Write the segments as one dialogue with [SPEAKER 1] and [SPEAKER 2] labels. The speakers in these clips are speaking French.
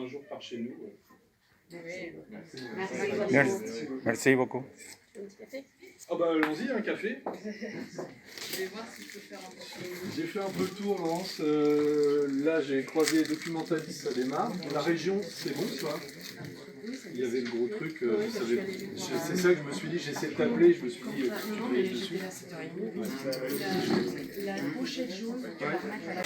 [SPEAKER 1] un jour par chez nous.
[SPEAKER 2] Merci beaucoup.
[SPEAKER 1] Ah bah allons-y, un café.
[SPEAKER 3] Je vais voir si je peux faire un peu.
[SPEAKER 1] J'ai fait un peu le tour, Laurence. Là, j'ai croisé Documentalis, ça démarre. La région, c'est bon, ça. Il y avait le gros truc, c'est ça que je me suis dit, j'essaie de t'appeler, je me suis dit, tu peux y être dessus.
[SPEAKER 3] La pochette jaune, tu vas remettre à la...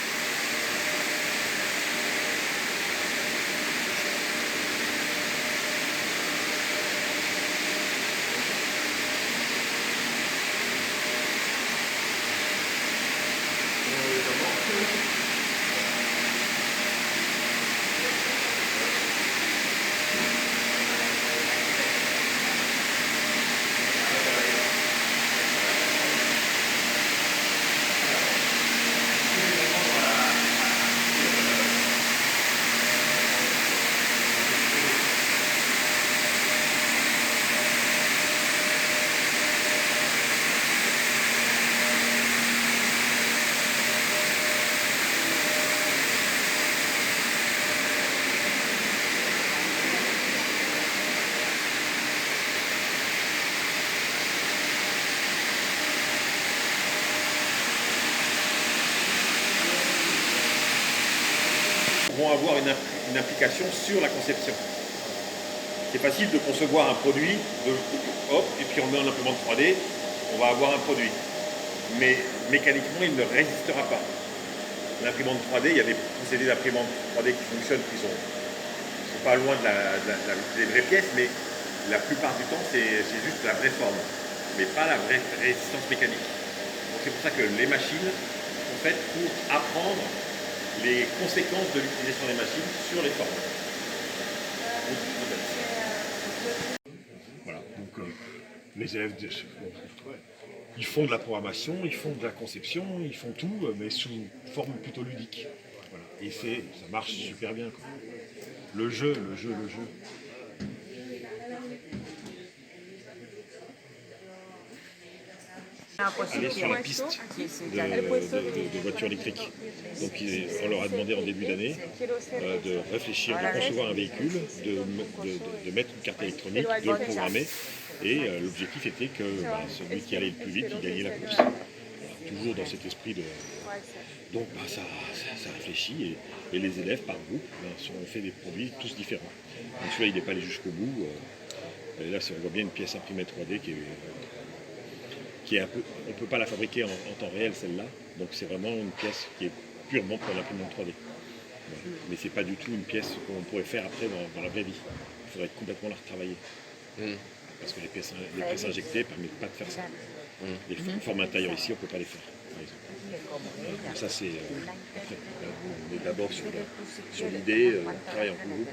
[SPEAKER 4] vont avoir une implication sur la conception. C'est facile de concevoir un produit, et puis on met en imprimante 3D, on va avoir un produit. Mais mécaniquement, il ne résistera pas. L'imprimante 3D, il y a des procédés d'imprimante 3D qui fonctionnent, qui sont pas loin des vraies pièces, mais la plupart du temps, c'est juste la vraie forme, mais pas la vraie résistance mécanique. Donc c'est pour ça que les machines sont faites pour apprendre les conséquences de l'utilisation des machines sur les formes.
[SPEAKER 5] Voilà, donc les élèves, ils font de la programmation, ils font de la conception, ils font tout, mais sous forme plutôt ludique. Voilà. Et ça marche super bien, quoi. Le jeu. Aller sur la piste de voitures électriques. Donc on leur a demandé en début d'année de réfléchir, de concevoir un véhicule, de mettre une carte électronique, de le programmer. Et l'objectif était que celui qui allait le plus vite, il gagnait la course. Voilà, toujours dans cet esprit de... Donc ça réfléchit et les élèves par groupe ont fait des produits tous différents. Donc celui-là il n'est pas allé jusqu'au bout. Et là on voit bien une pièce imprimée 3D qui est un peu, on ne peut pas la fabriquer en temps réel celle-là, donc c'est vraiment une pièce qui est purement pour l'imprimante 3D. Voilà. Mais c'est pas du tout une pièce qu'on pourrait faire après dans la vraie vie. Il faudrait complètement la retravailler. Parce que les pièces injectées ne permettent pas de faire ça. Les formes intérieures ici, on ne peut pas les faire, par exemple. Donc ça c'est... on est d'abord sur l'idée, on travaille en groupe.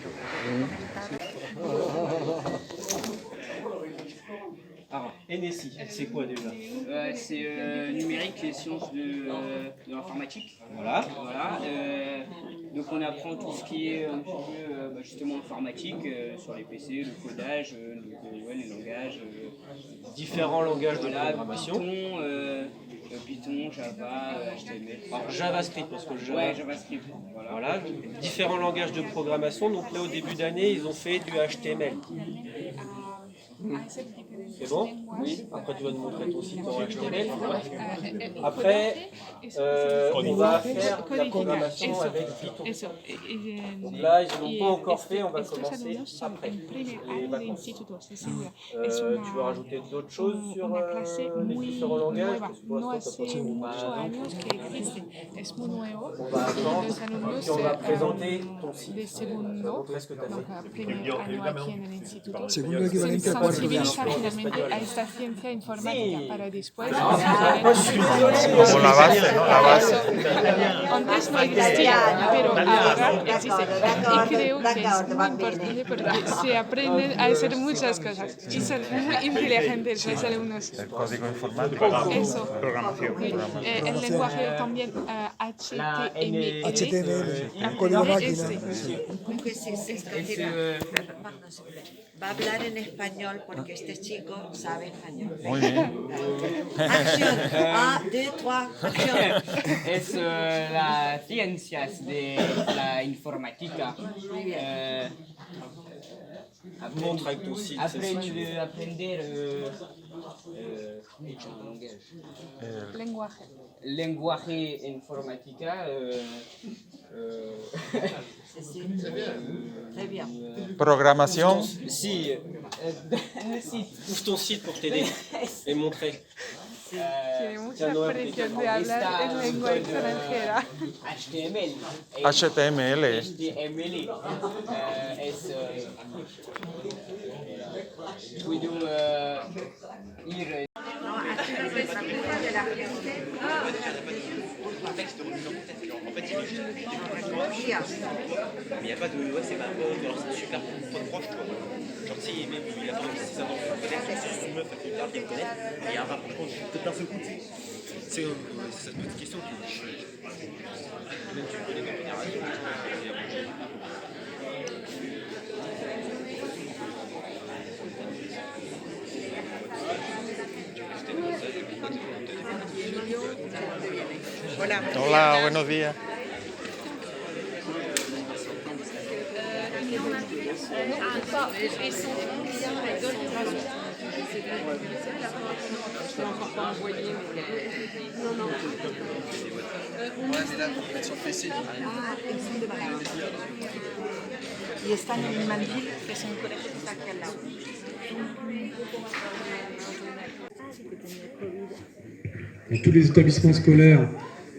[SPEAKER 6] Alors, NSI, c'est quoi déjà?
[SPEAKER 7] C'est numérique et sciences de l'informatique.
[SPEAKER 6] Voilà.
[SPEAKER 7] Donc on apprend tout ce qui est un petit peu justement informatique sur les PC, le codage, les langages.
[SPEAKER 6] Différents langages de programmation.
[SPEAKER 7] Python, Java, HTML.
[SPEAKER 6] Alors JavaScript, parce que
[SPEAKER 7] JavaScript.
[SPEAKER 6] Voilà. Différents langages de programmation. Donc là, au début d'année, ils ont fait du HTML. C'est bon? Oui. Après, tu vas nous montrer ton site en HTML. Après, on va faire de la programmation avec Python. Donc là, ils n'ont pas encore fait, on va commencer après. Les vacances. Tu veux rajouter d'autres choses sur les différents langages? Parce que pour l'instant, tu n'as pas on va attendre, et puis on va présenter ton site. On va montrer ce que tu as fait.
[SPEAKER 8] Segundo equivalente a cuarto de
[SPEAKER 9] sensibiliza finalmente a esta ciencia informática para después
[SPEAKER 2] Como la base, ¿no? La base.
[SPEAKER 9] antes no existía, pero ahora existe y creo que es muy importante porque se aprenden a hacer muchas cosas y son muy inteligentes los alumnos.
[SPEAKER 2] El código informático.
[SPEAKER 9] Eso.
[SPEAKER 2] Programación.
[SPEAKER 9] El lenguaje también HTML.
[SPEAKER 8] HTML, código máquina.
[SPEAKER 10] Va a hablar en español español porque estos chicos saben español.
[SPEAKER 2] Muy bien.
[SPEAKER 10] Acción. 1, 2, 3, acción.
[SPEAKER 7] Es las ciencias de la informática.
[SPEAKER 6] Montre avec ton site.
[SPEAKER 7] Aprender
[SPEAKER 9] Lenguaje.
[SPEAKER 7] lenguaje informática.
[SPEAKER 10] Très bien.
[SPEAKER 2] Programación.
[SPEAKER 6] Si,
[SPEAKER 7] Le site.
[SPEAKER 6] ouvre ton site pour t'aider et montrer.
[SPEAKER 9] Tiene mucha presión de hablar en lengua extranjera.
[SPEAKER 7] HTML.
[SPEAKER 2] HTML.
[SPEAKER 7] HTML. Puedo ir.
[SPEAKER 10] No, aquí las respuestas de la gente. Reconocía.
[SPEAKER 11] Mais il n'y a pas de. Ouais, c'est pas. Alors c'est super proche, quoi. Genre, si même il a pas 6 ans, peut-être une meuf qui le connaît, et il y a un rapprochement peut-être d'un seul coup. C'est cette petite question qui. Même tu le connais dans la génération.
[SPEAKER 2] Hola, buenos días.
[SPEAKER 10] Y están en Manville, que es un colegio que está aquí al lado.
[SPEAKER 1] Dans tous les établissements scolaires,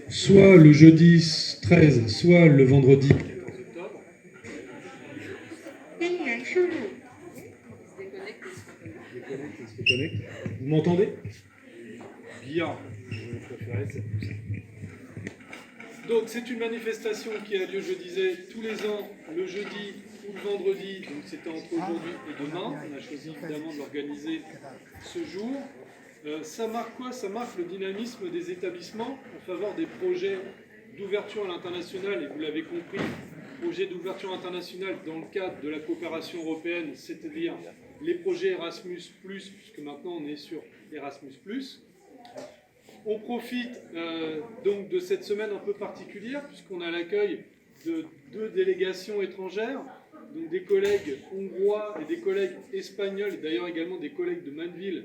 [SPEAKER 1] soit le jeudi 13, soit le vendredi. Vous m'entendez? Bien. Donc c'est une manifestation qui a lieu, je disais, tous les ans, le jeudi ou le vendredi, donc c'était entre aujourd'hui et demain. On a choisi évidemment de l'organiser ce jour. Ça marque quoi? Ça marque le dynamisme des établissements en faveur des projets d'ouverture à l'international, et vous l'avez compris, projets d'ouverture internationale dans le cadre de la coopération européenne, c'est-à-dire les projets Erasmus+, puisque maintenant on est sur Erasmus+. On profite donc de cette semaine un peu particulière, puisqu'on a l'accueil de 2 délégations étrangères, donc des collègues hongrois et des collègues espagnols, et d'ailleurs également des collègues de Manville.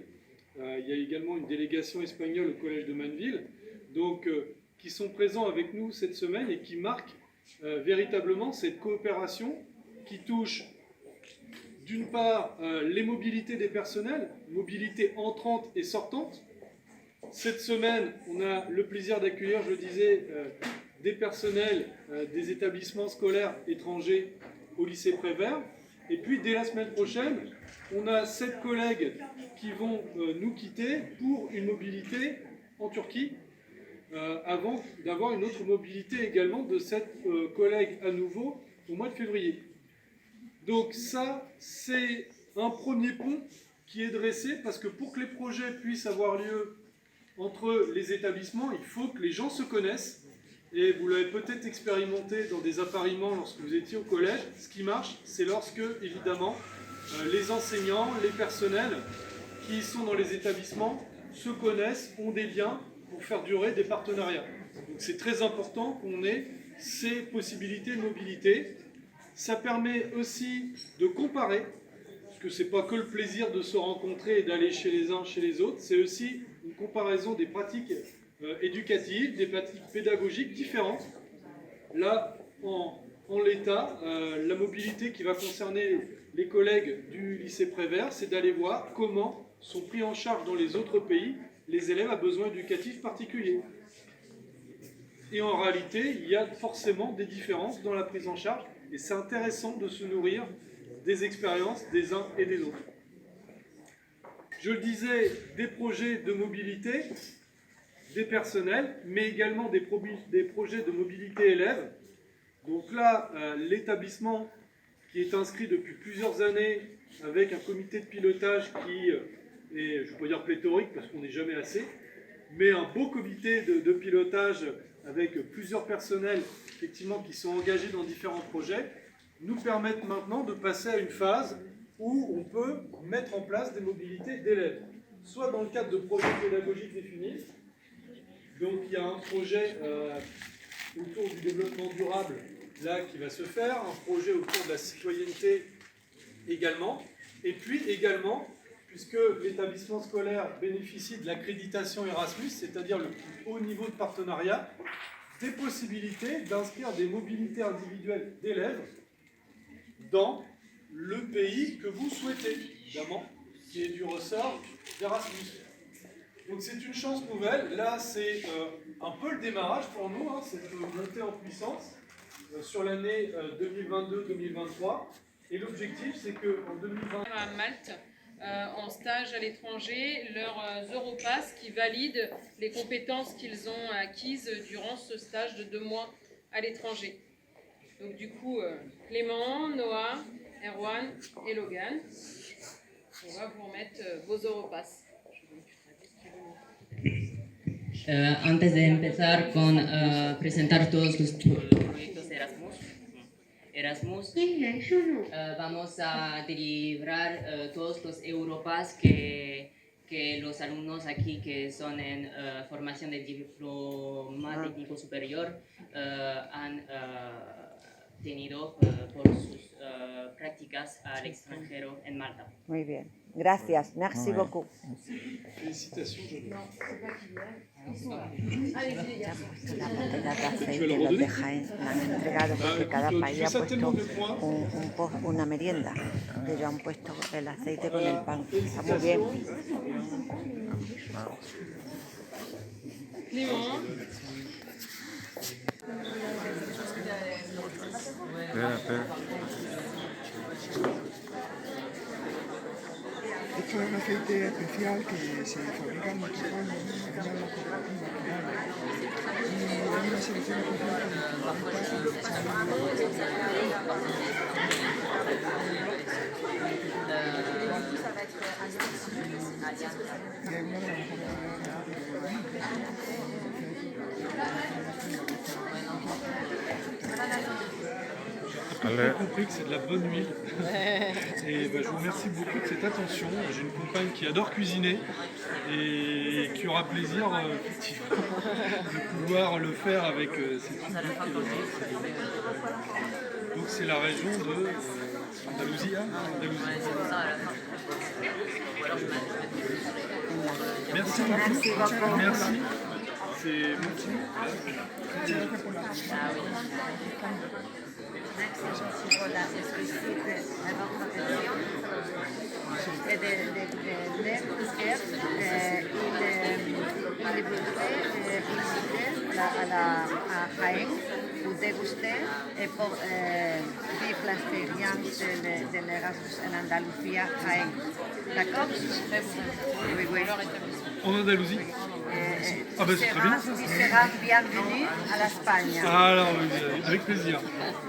[SPEAKER 1] Il y a également une délégation espagnole au collège de Manville, donc qui sont présents avec nous cette semaine et qui marquent véritablement cette coopération qui touche d'une part les mobilités des personnels, mobilité entrante et sortante. Cette semaine, on a le plaisir d'accueillir, je le disais, des personnels des établissements scolaires étrangers au lycée Prévert. Et puis, dès la semaine prochaine, on a 7 collègues qui vont nous quitter pour une mobilité en Turquie, avant d'avoir une autre mobilité également de 7 collègues à nouveau au mois de février. Donc ça, c'est un premier pont qui est dressé, parce que pour que les projets puissent avoir lieu entre les établissements, il faut que les gens se connaissent. Et vous l'avez peut-être expérimenté dans des appariements lorsque vous étiez au collège. Ce qui marche, c'est lorsque, évidemment, les enseignants, les personnels qui sont dans les établissements se connaissent, ont des liens pour faire durer des partenariats. Donc c'est très important qu'on ait ces possibilités de mobilité. Ça permet aussi de comparer, parce que ce n'est pas que le plaisir de se rencontrer et d'aller chez les uns, chez les autres, c'est aussi une comparaison des pratiques éducatives, des pratiques pédagogiques différentes. Là, en l'état, la mobilité qui va concerner les collègues du lycée Prévert, c'est d'aller voir comment sont pris en charge dans les autres pays les élèves à besoins éducatifs particuliers. Et en réalité, il y a forcément des différences dans la prise en charge, et c'est intéressant de se nourrir des expériences des uns et des autres. Je le disais, des projets de mobilité, des personnels, mais également des projets de mobilité élèves. Donc là, l'établissement qui est inscrit depuis plusieurs années avec un comité de pilotage qui est, je ne vais pas dire pléthorique parce qu'on n'est jamais assez, mais un beau comité de pilotage avec plusieurs personnels effectivement qui sont engagés dans différents projets, nous permettent maintenant de passer à une phase où on peut mettre en place des mobilités d'élèves, soit dans le cadre de projets pédagogiques définis. Donc il y a un projet autour du développement durable là qui va se faire, un projet autour de la citoyenneté également, et puis également, puisque l'établissement scolaire bénéficie de l'accréditation Erasmus, c'est-à-dire le plus haut niveau de partenariat, des possibilités d'inscrire des mobilités individuelles d'élèves dans le pays que vous souhaitez, évidemment, qui est du ressort d'Erasmus. Donc c'est une chance nouvelle. Là, c'est un peu le démarrage pour nous, hein, cette montée en puissance sur l'année 2022-2023. Et l'objectif, c'est qu'en 2020...
[SPEAKER 12] À Malte, en stage à l'étranger, leurs Europass qui valident les compétences qu'ils ont acquises durant ce stage de 2 mois à l'étranger. Donc du coup, Clément, Noah, Erwan et Logan, on va vous remettre vos Europass.
[SPEAKER 13] Antes de empezar con presentar todos los proyectos Erasmus, vamos a deliberar todos los Europass que los alumnos aquí que son en formación de diploma técnico superior han tenido por sus prácticas al extranjero en Malta.
[SPEAKER 14] Muy bien, gracias, merci beaucoup.
[SPEAKER 1] Félicitations, Johnny.
[SPEAKER 14] La botella de aceite los de Jaén la han entregado porque cada país ha puesto una merienda. Ellos han puesto el aceite con el pan. Está muy bien.
[SPEAKER 8] Esto es un aceite especial que se fabrica en nuestro país, en una de las cooperativas que hay. Y hay una selección especial y es una de las mejores
[SPEAKER 1] J'ai compris que c'est de la bonne huile. Et je vous remercie beaucoup de cette attention. J'ai une compagne qui adore cuisiner et qui aura plaisir effectivement de pouvoir le faire avec cette huile. Donc c'est la région de Andalousie. Merci beaucoup. Merci. C'est
[SPEAKER 14] Merci pour la explicite à votre attention et de il voudrait visiter à Jaén pour déguster et pour vivre l'expérience de l'Erasmus en Andalousie à Jaén. D'accord? Oui, oui.
[SPEAKER 1] En Andalousie? Ah ben c'est très bien ça.
[SPEAKER 14] Tu seras bienvenu à l'Espagne.
[SPEAKER 1] Ah alors oui, avec plaisir.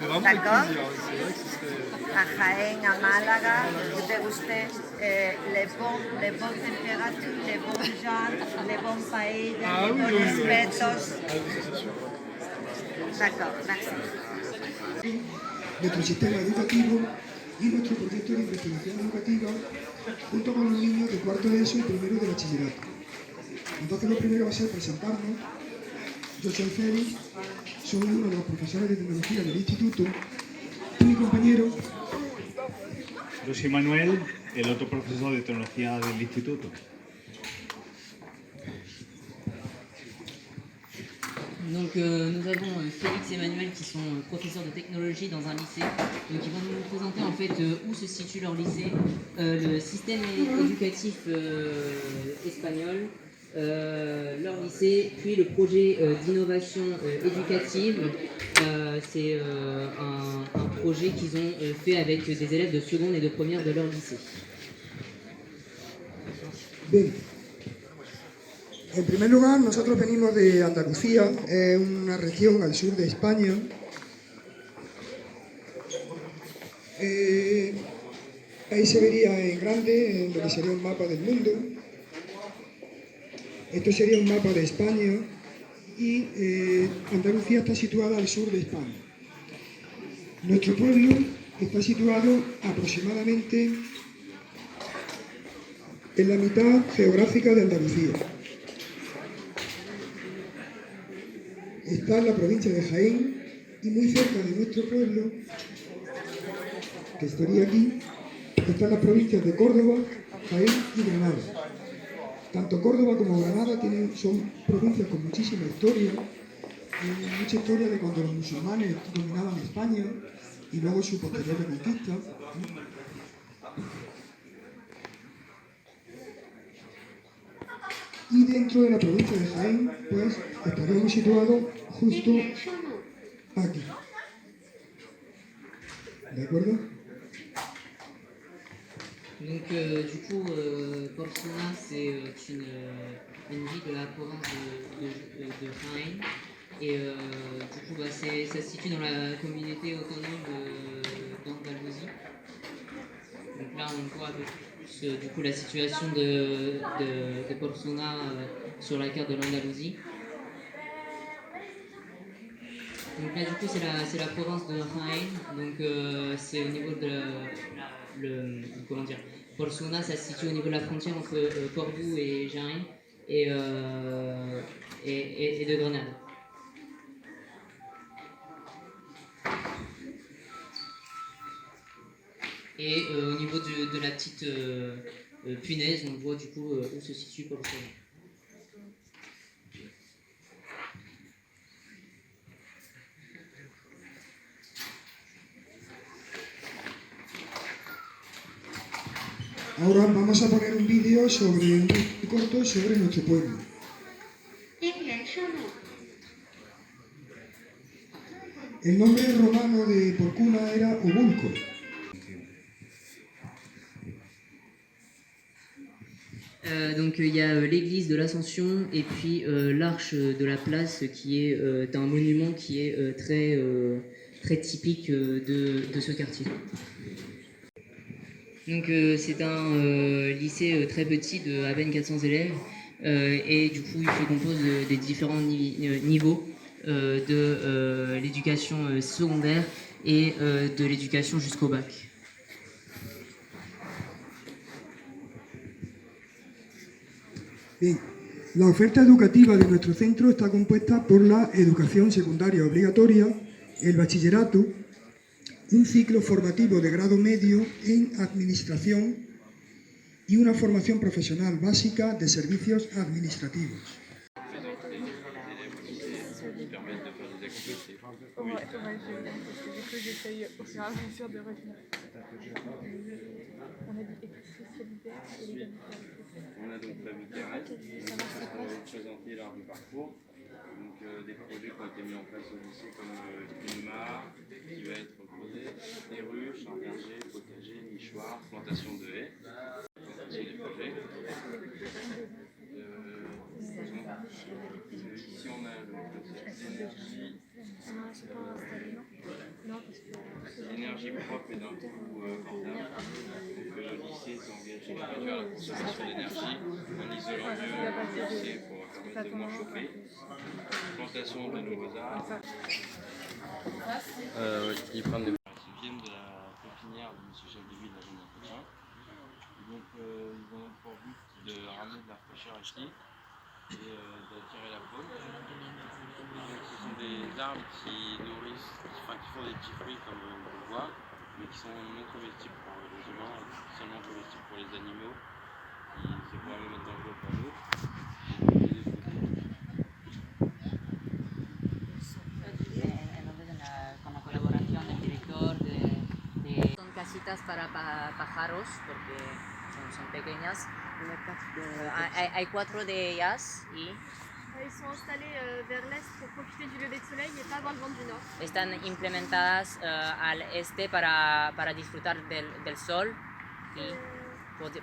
[SPEAKER 1] Mais vraiment avec plaisir. C'est vrai que ce serait...
[SPEAKER 14] À Jaén, à Malaga, pour déguster les bonnes températures, les bons gens, les bons pailles, les bons respetos.
[SPEAKER 1] Ah oui, c'est sûr.
[SPEAKER 14] D'accord, merci.
[SPEAKER 8] Nuestro sistema educativo y nuestro proyecto de investigación educativa junto con los niños de cuarto de ESO y primero de bachillerato. Entonces lo primero va a ser presentarnos. Yo soy Félix, soy uno de los profesores de tecnología del instituto y mi compañero.
[SPEAKER 15] Yo soy Manuel, el otro profesor de tecnología del instituto.
[SPEAKER 13] Donc nous avons Félix et Emmanuel qui sont professeurs de technologie dans un lycée, donc ils vont nous présenter en fait où se situe leur lycée, le système éducatif espagnol, leur lycée, puis le projet d'innovation éducative. C'est un projet qu'ils ont fait avec des élèves de seconde et de première de leur lycée.
[SPEAKER 8] Bien. En primer lugar, nosotros venimos de Andalucía, es una región al sur de España. Ahí se vería en grande, en lo que sería un mapa del mundo. Esto sería un mapa de España y Andalucía está situada al sur de España. Nuestro pueblo está situado aproximadamente en la mitad geográfica de Andalucía. Está en la provincia de Jaén y muy cerca de nuestro pueblo, que estaría aquí, están las provincias de Córdoba, Jaén y Granada. Tanto Córdoba como Granada son provincias con muchísima historia, mucha historia de cuando los musulmanes dominaban España y luego su posterior reconquista. Y dentro de la provincia de Jaén, pues, estaríamos situados justo aquí. ¿De acuerdo?
[SPEAKER 13] Donc du coup, Porcina, c'est une ville de la province de Jaén. Et du coup, ça se situe dans la communauté autonome d'Andalousie. Donc là, on voit un peu plus du coup, la situation de Porcina sur la carte de l'Andalousie. Donc là, du coup, c'est la province de Jaén. Donc c'est au niveau de comment dire, Porcina, ça se situe au niveau de la frontière entre Cordoue et Jaén et de Grenade. Et au niveau de la petite punaise, on voit du coup où se situe Porcina.
[SPEAKER 8] Ahora vamos a poner un vídeo muy corto sobre nuestro pueblo. El nombre romano de Porcuna era Obulco.
[SPEAKER 13] Donc il y a l'église de l'Ascension et puis l'arche de la place qui est un monument qui est très typique de ce quartier. Donc c'est un lycée très petit de à peine 400 élèves et du coup il se compose des différents niveaux de l'éducation secondaire et de l'éducation jusqu'au bac.
[SPEAKER 8] Bien, la oferta educativa de nuestro centro está compuesta por la educación secundaria obligatoria, el bachillerato, un ciclo formativo de grado medio en administración y una formación profesional básica de servicios administrativos.
[SPEAKER 16] On a donc la Mitterrand qui va présenter lors du parcours. Donc des projets qui ont été mis en place au lycée comme une mare qui va être posée, des ruches, un verger, potager, nichoir, plantation de haies. C'est des projets. Ici on a le concept d'énergie. L'énergie propre et d'un coût abordable. Donc le lycée s'engage à réduire la consommation d'énergie en isolant mieux le lycée pour permettre de moins chauffer. Plantation de nouveaux arbres. Ils prennent des... Ils viennent de la pépinière de M. Chef de Ville, la zone d'entretien. Donc ils ont pour but de ramener de la fraîcheur ici et d'attirer la faune. Donc ce sont des arbres qui nourrissent, qui font des petits fruits comme on le voit, mais qui sont non comestibles pour les humains, seulement comestibles pour les animaux. C'est quand même dangereux pour nous.
[SPEAKER 10] Son casitas para pájaros porque son pequeñas. Hay 4 de ellas y
[SPEAKER 17] Ils sont installés vers l'est pour profiter du lever de soleil et pas avoir le vent du nord.
[SPEAKER 10] están implementadas al este para disfrutar del sol y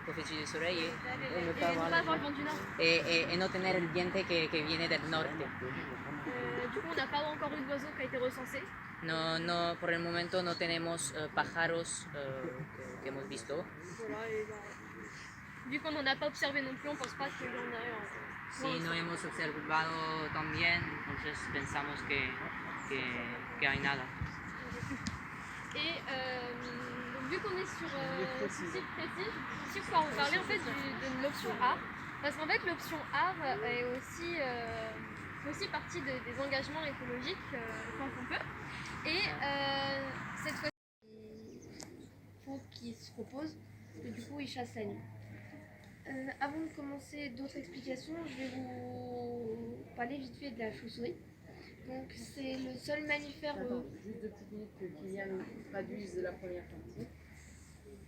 [SPEAKER 10] profiter del sol y
[SPEAKER 17] Et ne pas avoir le vent du nord.
[SPEAKER 10] et no tener el viento que viene del norte.
[SPEAKER 17] Du coup, on n'a pas encore eu d'oiseaux qui a été recensé.
[SPEAKER 10] No, por el momento no tenemos pájaros que hemos visto.
[SPEAKER 17] Voilà, et vu qu'on n'en a pas observé non plus, on ne pense pas qu'il y en a.
[SPEAKER 10] Si no hemos observado también, entonces pensamos que hay nada.
[SPEAKER 17] Et donc, vu qu'on est sur ce site précis, je sais quoi on parlait en fait de l'option art. Parce qu'en fait, l'option art est aussi, fait aussi partie des engagements écologiques quand on peut. Et cette fois, il faut qu'ils se reposent, parce que du coup, ils chassent la nuit. Avant de commencer d'autres explications, je vais vous parler vite fait de la chauve-souris. Donc, c'est le seul mammifère.
[SPEAKER 3] Attends, juste 2 petites minutes que Kylian traduise la première partie.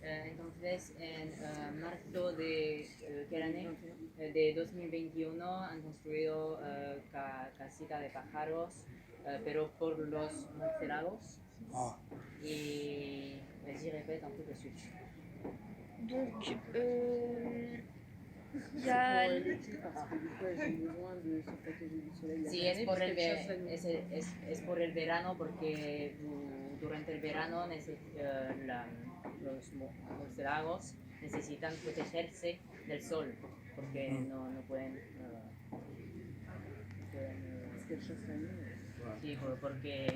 [SPEAKER 13] Entonces, en marzo de ¿qué año? De 2021 han construido casita de pájaros, pero por los murciélagos. Y vas-y, répète un peu le switch.
[SPEAKER 17] Donc, il y a...
[SPEAKER 13] Sí, es por el verano, porque durante el verano los murciélagos necesitan protegerse del sol, porque no pueden... sí, porque